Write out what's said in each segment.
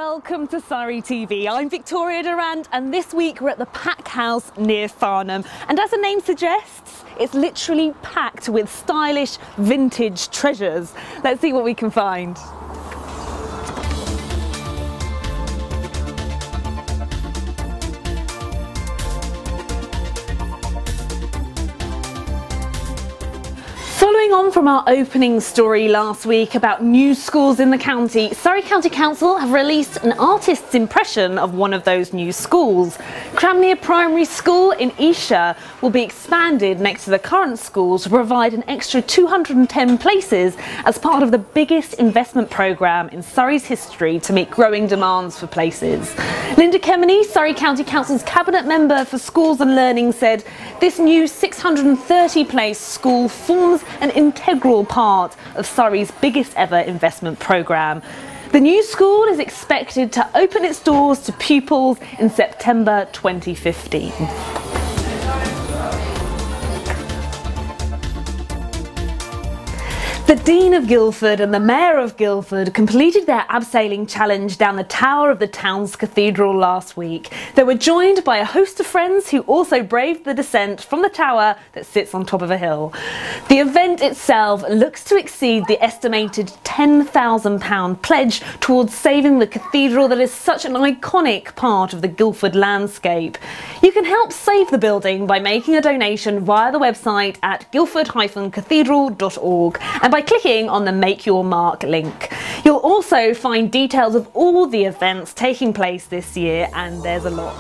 Welcome to Surrey TV. I'm Victoria Durrant, and this week we're at the Packhouse near Farnham. And as the name suggests, it's literally packed with stylish vintage treasures. Let's see what we can find. Following on from our opening story last week about new schools in the county, Surrey County Council have released an artist's impression of one of those new schools. Cramley Primary School in Esher will be expanded next to the current school to provide an extra 210 places as part of the biggest investment programme in Surrey's history to meet growing demands for places. Linda Kemeny, Surrey County Council's Cabinet Member for Schools and Learning, said this new 630 place school forms an integral part of Surrey's biggest ever investment programme. The new school is expected to open its doors to pupils in September 2015. The Dean of Guildford and the Mayor of Guildford completed their abseiling challenge down the tower of the town's cathedral last week. They were joined by a host of friends who also braved the descent from the tower that sits on top of a hill. The event itself looks to exceed the estimated £10,000 pledge towards saving the cathedral that is such an iconic part of the Guildford landscape. You can help save the building by making a donation via the website at guildford-cathedral.org and by clicking on the Make Your Mark link. You'll also find details of all the events taking place this year, and there's a lot.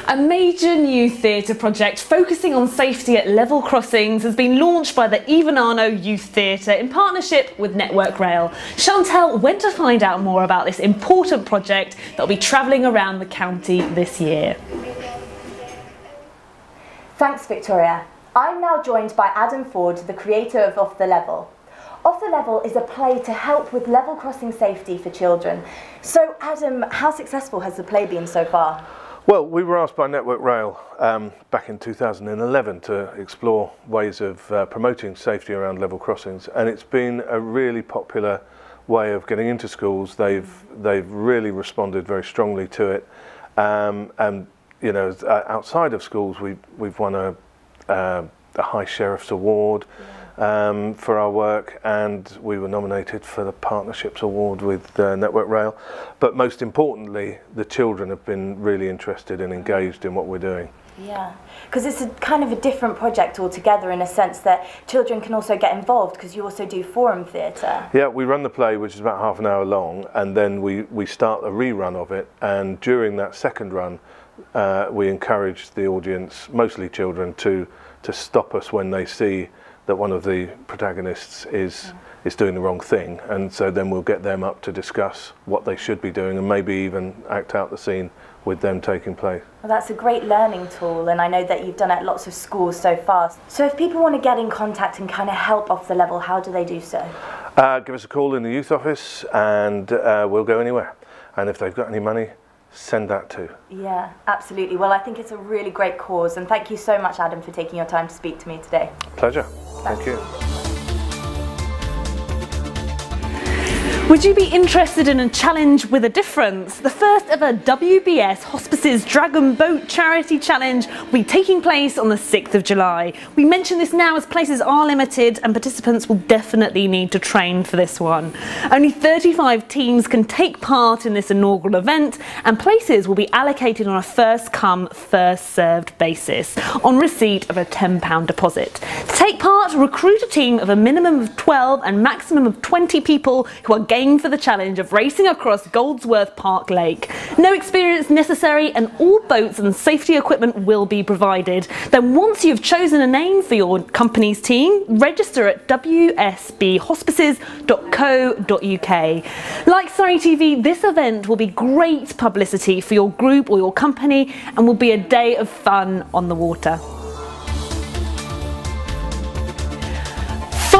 A major new theatre project focusing on safety at level crossings has been launched by the Ivanano Youth Theatre in partnership with Network Rail. Chantel went to find out more about this important project that will be travelling around the county this year. Thanks, Victoria. I'm now joined by Adam Ford, the creator of Off the Level. Off the Level is a play to help with level crossing safety for children. So, Adam, how successful has the play been so far? Well, we were asked by Network Rail back in 2011 to explore ways of promoting safety around level crossings, and it's been a really popular way of getting into schools. They've really responded very strongly to it, and you know, outside of schools, we've won a High Sheriff's Award for our work, and we were nominated for the Partnerships Award with Network Rail. But most importantly, the children have been really interested and engaged in what we're doing. Yeah, because it's a kind of a different project altogether in a sense that children can also get involved because you also do forum theatre. Yeah, we run the play, which is about half an hour long, and then we start a rerun of it, and during that second run, we encourage the audience, mostly children, to stop us when they see that one of the protagonists is doing the wrong thing, and so then we'll get them up to discuss what they should be doing and maybe even act out the scene with them taking place. Well, that's a great learning tool, and I know that you've done it at lots of schools so far. So if people want to get in contact and kind of help Off the Level, how do they do so? Give us a call in the youth office, and we'll go anywhere. And if they've got any money, send that too. Yeah, absolutely. Well, I think it's a really great cause, and thank you so much, Adam, for taking your time to speak to me today. Pleasure. Thank you. Would you be interested in a challenge with a difference? The first ever WBS Hospices Dragon Boat Charity Challenge will be taking place on the 6th of July. We mention this now as places are limited and participants will definitely need to train for this one. Only 35 teams can take part in this inaugural event, and places will be allocated on a first come, first served basis on receipt of a £10 deposit. To take part, recruit a team of a minimum of 12 and maximum of 20 people who are game for the challenge of racing across Goldsworth Park Lake. No experience necessary, and all boats and safety equipment will be provided. Then once you've chosen a name for your company's team, register at wsbhospices.co.uk. Like Surrey TV, this event will be great publicity for your group or your company and will be a day of fun on the water.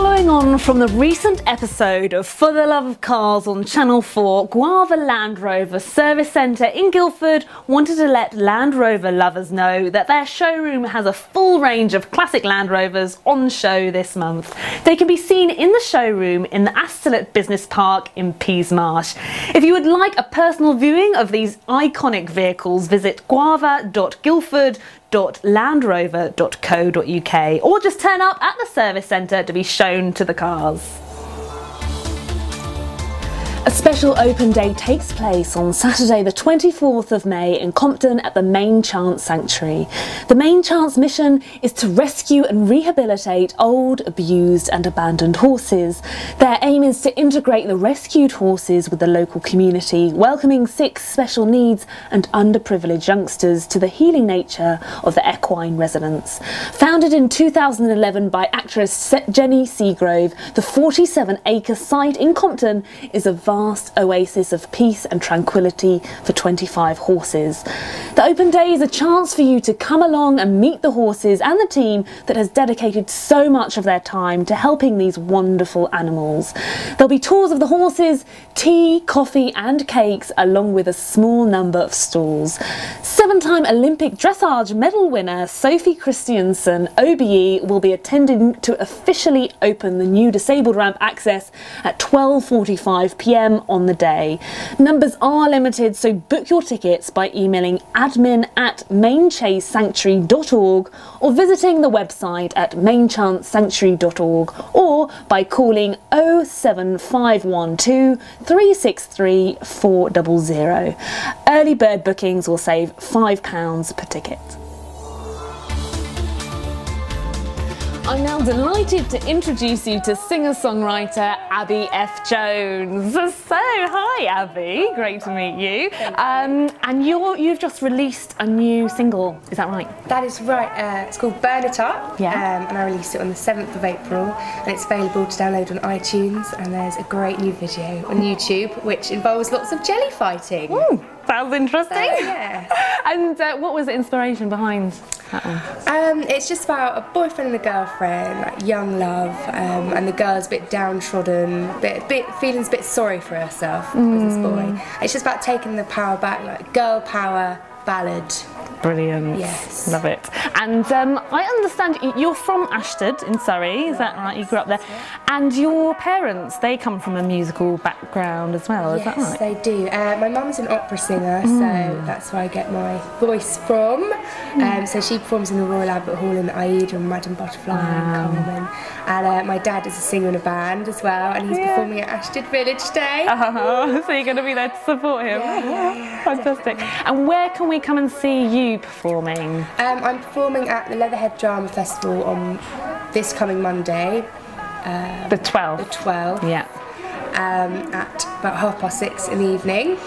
Following on from the recent episode of For the Love of Cars on Channel 4, Guava Land Rover Service Centre in Guildford wanted to let Land Rover lovers know that their showroom has a full range of classic Land Rovers on show this month. They can be seen in the showroom in the Astolet Business Park in Peasmarsh. If you would like a personal viewing of these iconic vehicles, visit guava.guildford.landrover.co.uk or just turn up at the service centre to be shown to the cars. A special open day takes place on Saturday the 24th of May in Compton at the Main Chance Sanctuary. The Main Chance mission is to rescue and rehabilitate old, abused and abandoned horses. Their aim is to integrate the rescued horses with the local community, welcoming sick, special needs and underprivileged youngsters to the healing nature of the equine residents. Founded in 2011 by actress Jenny Seagrove, the 47-acre site in Compton is a vast oasis of peace and tranquility for 25 horses. The open day is a chance for you to come along and meet the horses and the team that has dedicated so much of their time to helping these wonderful animals. There'll be tours of the horses, tea, coffee and cakes, along with a small number of stalls. 7-time Olympic dressage medal winner Sophie Christiansen, OBE, will be attending to officially open the new disabled ramp access at 12:45 p.m. on the day. Numbers are limited, so book your tickets by emailing admin@mainchasesanctuary.org or visiting the website at mainchancesanctuary.org or by calling 07512 363 400. Early bird bookings will save £5 per ticket. I'm now delighted to introduce you to singer-songwriter Abby F. Jones. So, hi Abby, great to meet you. And you've just released a new single, is that right? That is right, it's called Burn It Up, and I released it on the 7th of April, and it's available to download on iTunes, and there's a great new video on YouTube which involves lots of jelly fighting. Ooh, sounds interesting. Yeah. And what was the inspiration behind that one? It's just about a boyfriend and a girlfriend, like young love, and the girl's a bit downtrodden, feeling a bit sorry for herself as this boy. It's just about taking the power back, like girl power ballad. Brilliant. Yes. Love it. And I understand you're from Ashford in Surrey, is that right? You grew up there. And your parents, they come from a musical background as well, is that right? Yes, they do. My mum's an opera singer, so that's where I get my voice from. So she performs in the Royal Albert Hall in Aida and Madame Butterfly and Carmen. And my dad is a singer in a band as well, and he's performing at Ashford Village Day. So you're going to be there to support him? Yeah, fantastic. And where can we come and see you performing? I'm performing at the Leatherhead Drama Festival on this coming Monday. The 12th? The 12th. Yeah. At about 6:30 in the evening.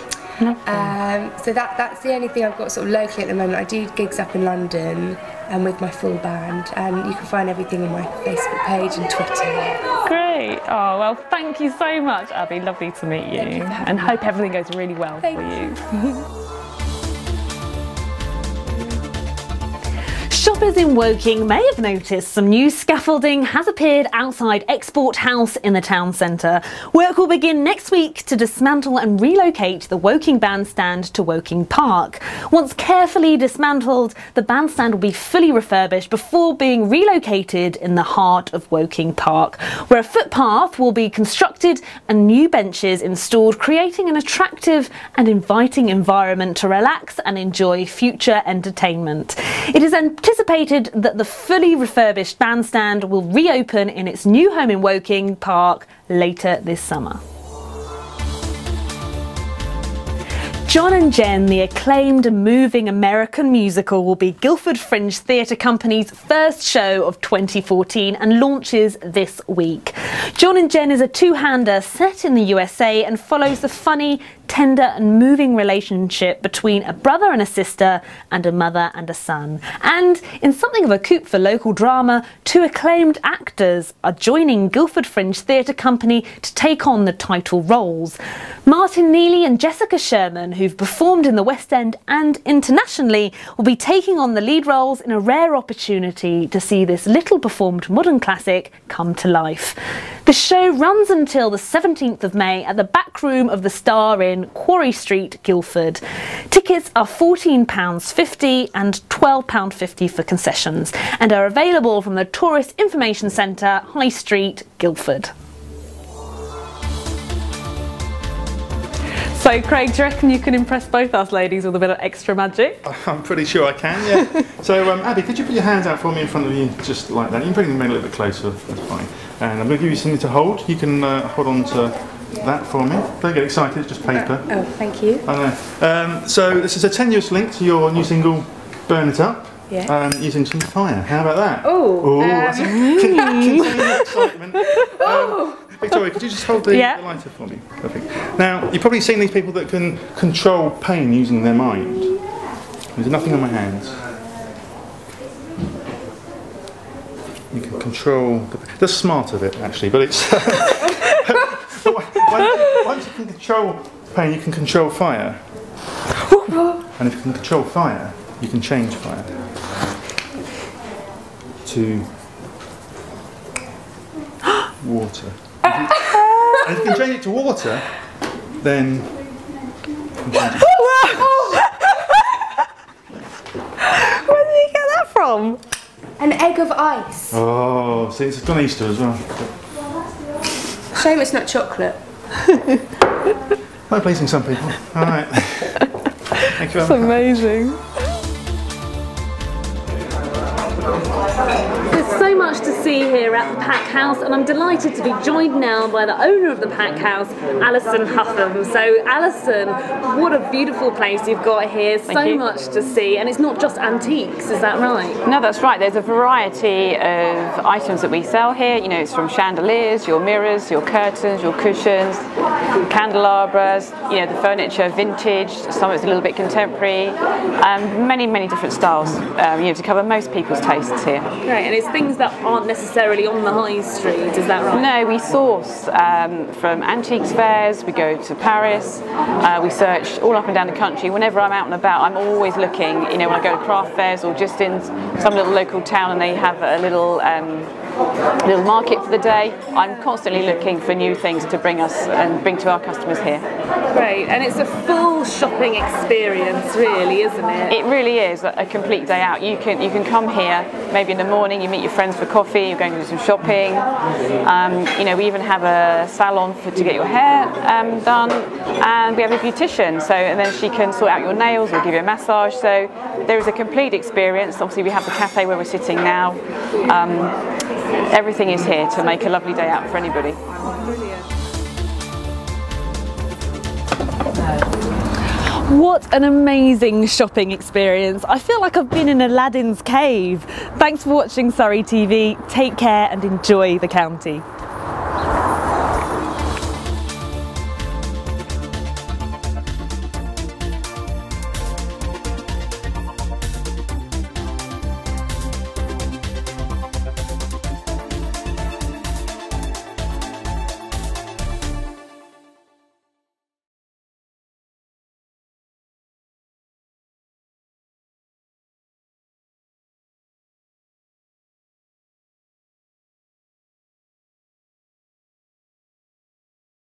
So that's the only thing I've got sort of locally at the moment. I do gigs up in London and with my full band, and you can find everything on my Facebook page and Twitter. Great. Oh, well, thank you so much, Abby. Lovely to meet you. And hope everything goes really well for you. Shoppers in Woking may have noticed some new scaffolding has appeared outside Export House in the town centre. Work will begin next week to dismantle and relocate the Woking bandstand to Woking Park. Once carefully dismantled, the bandstand will be fully refurbished before being relocated in the heart of Woking Park, where a footpath will be constructed and new benches installed, creating an attractive and inviting environment to relax and enjoy future entertainment. It is anticipated that the fully refurbished bandstand will reopen in its new home in Woking Park later this summer. John and Jen, the acclaimed moving American musical, will be Guildford Fringe Theatre Company's first show of 2014 and launches this week. John and Jen is a two-hander set in the USA and follows the funny, tender and moving relationship between a brother and a sister and a mother and a son. And in something of a coup for local drama, two acclaimed actors are joining Guildford Fringe Theatre Company to take on the title roles. Martin Neely and Jessica Sherman, who've performed in the West End and internationally, will be taking on the lead roles in a rare opportunity to see this little performed modern classic come to life. The show runs until the 17th of May at the back room of the Star in Quarry Street, Guildford. Tickets are £14.50 and £12.50 for concessions and are available from the Tourist Information Centre, High Street, Guildford. So Craig, do you reckon you can impress both us ladies with a bit of extra magic? I'm pretty sure I can, yeah. So Abby, could you put your hands out for me in front of you, just like that? You can bring them in a little bit closer, that's fine. And I'm going to give you something to hold. You can hold on to that for me. Don't get excited, it's just paper. Oh, thank you. I know. So this is a tenuous link to your new single, Burn It Up. Yeah. Using some fire. How about that? Oh, that's continued excitement. Victoria, could you just hold the lighter for me? Perfect. Now, you've probably seen these people that can control pain using their mind. There's nothing on my hands. You can control the smart of it, actually, but it's. Once you can control pain, you can control fire. And if you can control fire, you can change fire to water. And if you can change it to water, then you can change it. Where did you get that from? an egg of ice. Oh, see, it's gone Easter as well. Shame it's not chocolate. Quite pleasing some people. All right. Thank you very much. That's amazing. There's so much to see here at the Packhouse, and I'm delighted to be joined now by the owner of the Packhouse, Alison Huffam. So Alison, what a beautiful place you've got here, so much to see, and it's not just antiques, is that right? No, that's right. There's a variety of items that we sell here. You know, it's from chandeliers, your mirrors, your curtains, your cushions, candelabras, you know, the furniture, vintage, some of it's a little bit contemporary, many, many different styles, you know, to cover most people's tastes here. Great, and it's things that aren't necessarily on the high street, is that right? No, we source from antiques fairs, we go to Paris, we search all up and down the country. Whenever I'm out and about, I'm always looking, you know, when I go to craft fairs or just in some little local town and they have a little market for the day, I'm constantly looking for new things to bring us and bring to our customers here. Great, and it's a full shopping experience really, isn't it? It really is a complete day out. You can come here, maybe in the morning, you meet your friends for coffee, you're going to do some shopping. You know, we even have a salon to get your hair done, and we have a beautician, and then she can sort out your nails or give you a massage. So there is a complete experience. Obviously we have the cafe where we're sitting now. Everything is here to make a lovely day out for anybody. What an amazing shopping experience. I feel like I've been in Aladdin's cave. Thanks for watching Surrey TV. Take care and enjoy the county.